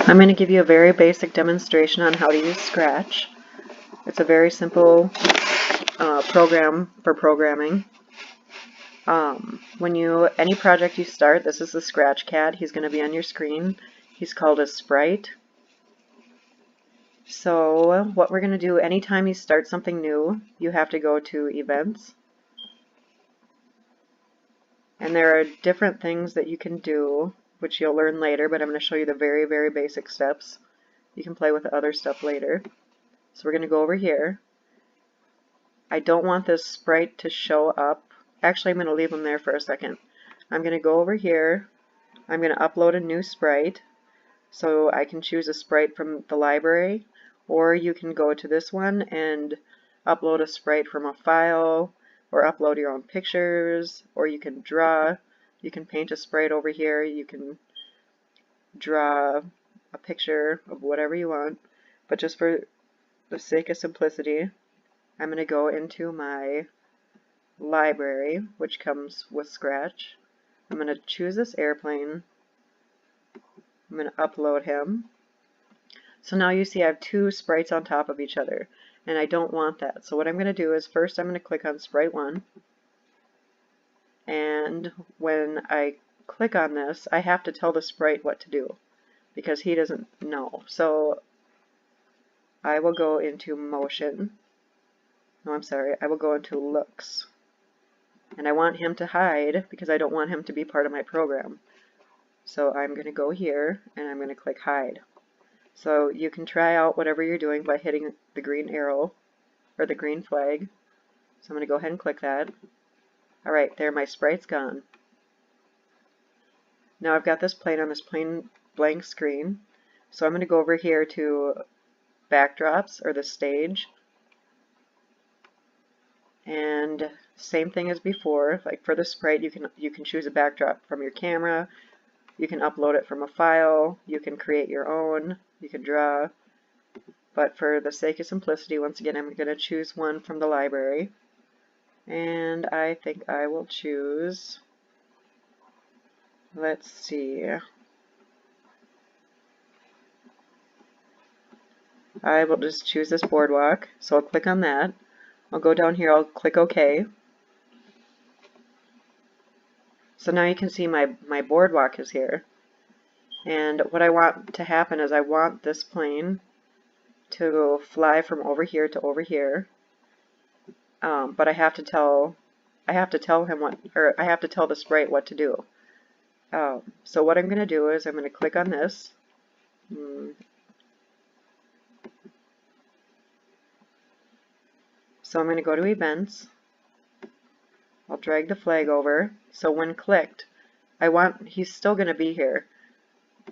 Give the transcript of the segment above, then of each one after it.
I'm going to give you a very basic demonstration on how to use Scratch. It's a very simple program for programming. Any project you start, this is the Scratch cat. He's going to be on your screen. He's called a sprite. So what we're going to do, anytime you start something new, you have to go to Events. And there are different things that you can do, which you'll learn later, but I'm going to show you the very, very basic steps. You can play with the other stuff later. So we're going to go over here. I don't want this sprite to show up. Actually, I'm going to leave them there for a second. I'm going to go over here. I'm going to upload a new sprite. So I can choose a sprite from the library, or you can go to this one and upload a sprite from a file, or upload your own pictures, or you can draw. You can paint a sprite over here. You can draw a picture of whatever you want. But just for the sake of simplicity, I'm going to go into my library, which comes with Scratch. I'm going to choose this airplane. I'm going to upload him. So now you see I have two sprites on top of each other, and I don't want that. So what I'm going to do is first I'm going to click on Sprite 1, and when I click on this, I have to tell the sprite what to do because he doesn't know. So I will go into Motion. No, I'm sorry, I will go into Looks. And I want him to hide because I don't want him to be part of my program. So I'm going to go here and I'm going to click Hide. So you can try out whatever you're doing by hitting the green arrow or the green flag. So I'm going to go ahead and click that. Alright, there, my sprite's gone. Now I've got this plane on this plain blank screen. So I'm going to go over here to Backdrops or the stage. And same thing as before, like for the sprite you can choose a backdrop from your camera, you can upload it from a file, you can create your own, you can draw, but for the sake of simplicity, once again I'm going to choose one from the library, and I think I will choose, let's see, I will just choose this boardwalk, so I'll click on that. I'll go down here, I'll click OK. So now you can see my boardwalk is here. And what I want to happen is I want this plane to fly from over here to over here. But I have to tell him what, or I have to tell the sprite what to do. So what I'm going to do is I'm going to click on this. So I'm going to go to Events. I'll drag the flag over. So when clicked, he's still going to be here.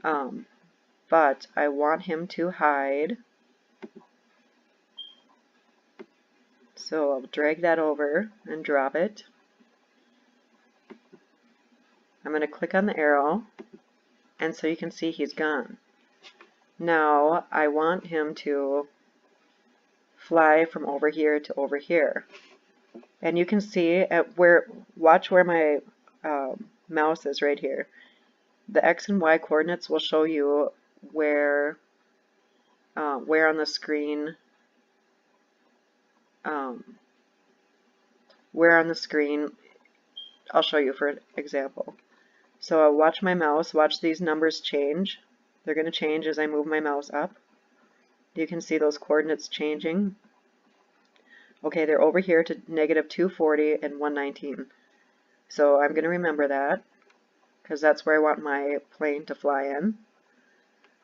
But I want him to hide. So I'll drag that over and drop it. I'm going to click on the arrow, and so you can see he's gone. Now I want him to fly from over here to over here. And you can see watch where my mouse is right here. The X and Y coordinates will show you where on the screen I'll show you for example. So I'll watch my mouse, watch these numbers change. They're going to change as I move my mouse up. You can see those coordinates changing. Okay, they're over here to -240 and 119. So I'm going to remember that because that's where I want my plane to fly in.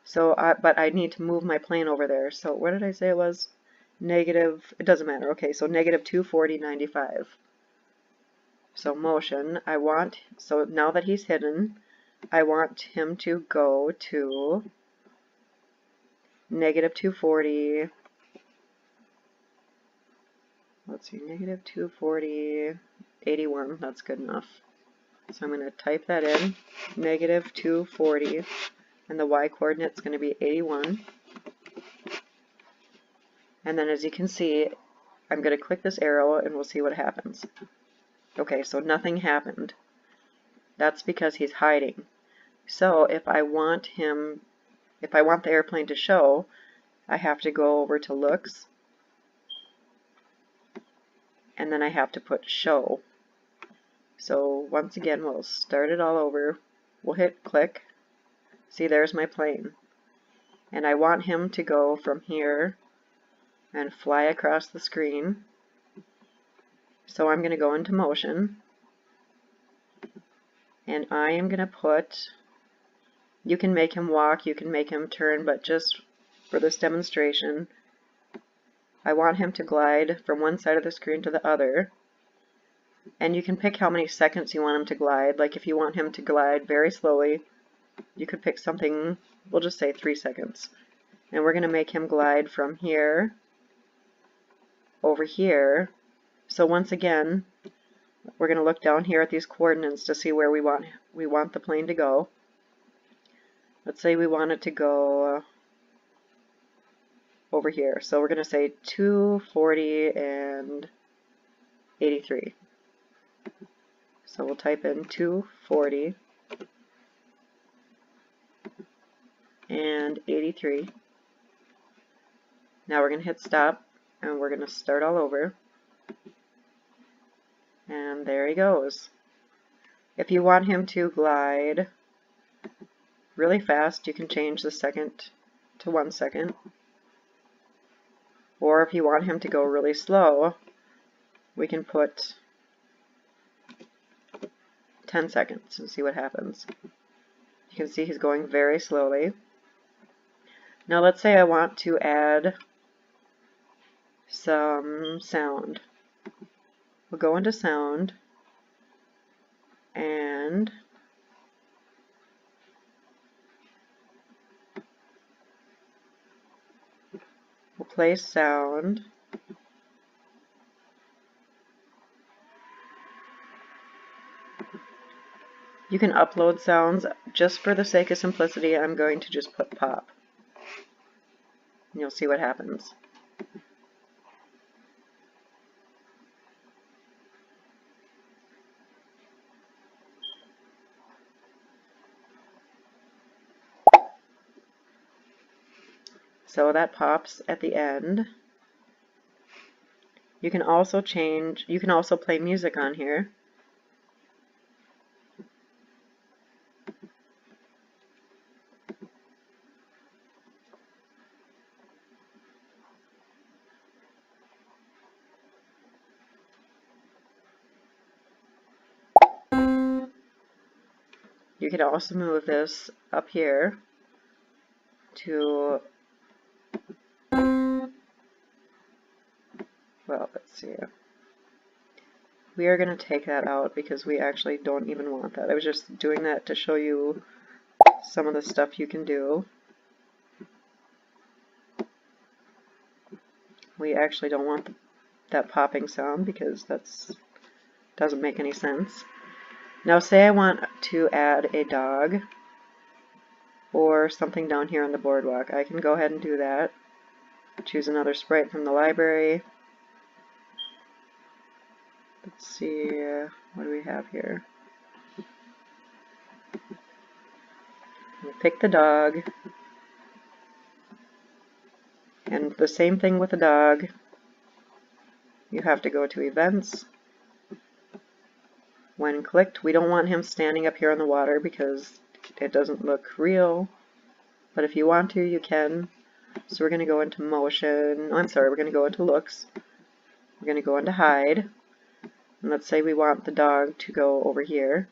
So, but I need to move my plane over there. So where did I say it was? Negative, it doesn't matter. Okay, so -240, 95. So motion, so now that he's hidden, I want him to go to -240, let's see, -240, 81, that's good enough. So I'm going to type that in, -240, and the Y coordinate is going to be 81. And then as you can see, I'm going to click this arrow and we'll see what happens. Okay, so nothing happened. That's because he's hiding. So if I want him if I want the airplane to show, I have to go over to looks, and then I have to put show. So once again, we'll start it all over. We'll hit click. See, there's my plane. And I want him to go from here and fly across the screen. So I'm going to go into motion. And I am going to put, you can make him walk, you can make him turn, but just for this demonstration, I want him to glide from one side of the screen to the other. And you can pick how many seconds you want him to glide. Like if you want him to glide very slowly, you could pick something, we'll just say 3 seconds. And we're going to make him glide from here over here. So once again, we're going to look down here at these coordinates to see where we want the plane to go. Let's say we want it to go over here. So we're going to say 240 and 83. So we'll type in 240 and 83. Now we're going to hit stop and we're going to start all over. And there he goes. If you want him to glide really fast, you can change the second to 1 second. Or if you want him to go really slow, we can put 10 seconds and see what happens. You can see he's going very slowly. Now let's say I want to add some sound. We'll go into sound and we'll play sound. You can upload sounds. Just for the sake of simplicity, I'm going to just put pop. And you'll see what happens. So that pops at the end. You can also play music on here. You could also move this up here to, well, let's see. We are going to take that out because we actually don't even want that. I was just doing that to show you some of the stuff you can do. We actually don't want that popping sound because that doesn't make any sense. Now say I want to add a dog or something down here on the boardwalk. I can go ahead and do that. Choose another sprite from the library. Let's see, what do we have here? We'll pick the dog. And the same thing with the dog. You have to go to events. When clicked, we don't want him standing up here on the water because it doesn't look real. But if you want to, you can. So we're going to go into motion. Oh, I'm sorry, we're going to go into looks. We're going to go into hide. And let's say we want the dog to go over here.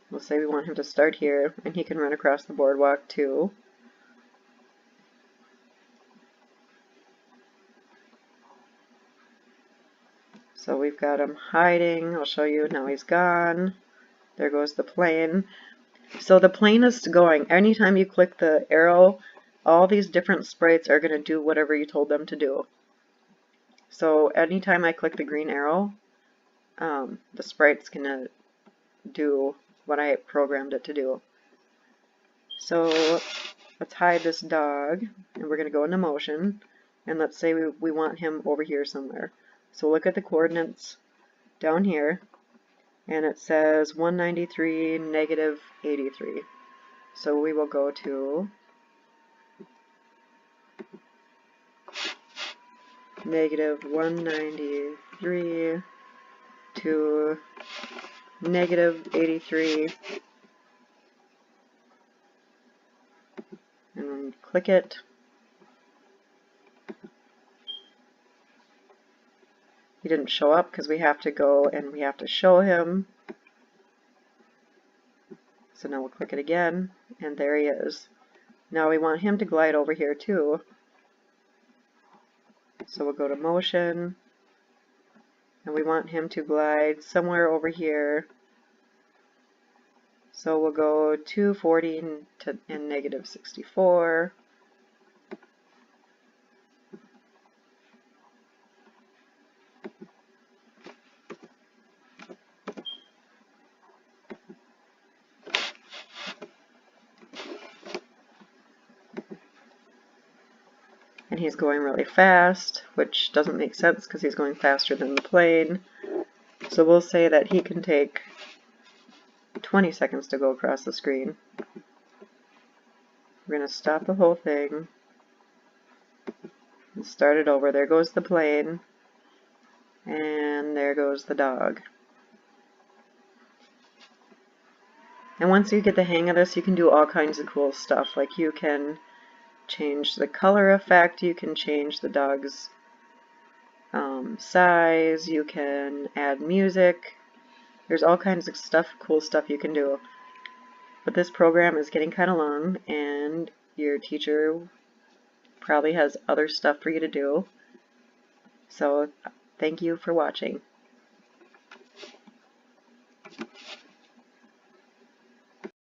We'll say we want him to start here, and he can run across the boardwalk too. So we've got him hiding. I'll show you. Now he's gone. There goes the plane. So the plane is going. Anytime you click the arrow, all these different sprites are going to do whatever you told them to do. So anytime I click the green arrow, the sprite's going to do what I programmed it to do. So let's hide this dog, and we're going to go into motion, and let's say we want him over here somewhere. So look at the coordinates down here, and it says 193, negative 83. So we will go to negative 193 to negative 83, and click it. He didn't show up because we have to go and we have to show him. So now we'll click it again, and there he is. Now we want him to glide over here too. So we'll go to motion, and we want him to glide somewhere over here. So we'll go 240 and negative 64. And he's going really fast, which doesn't make sense because he's going faster than the plane. So we'll say that he can take 20 seconds to go across the screen. We're going to stop the whole thing and start it over. There goes the plane, and there goes the dog. And once you get the hang of this, you can do all kinds of cool stuff. Like you can change the color effect, you can change the dog's size, you can add music. There's all kinds of stuff, cool stuff you can do. But this program is getting kind of long, and your teacher probably has other stuff for you to do. So thank you for watching.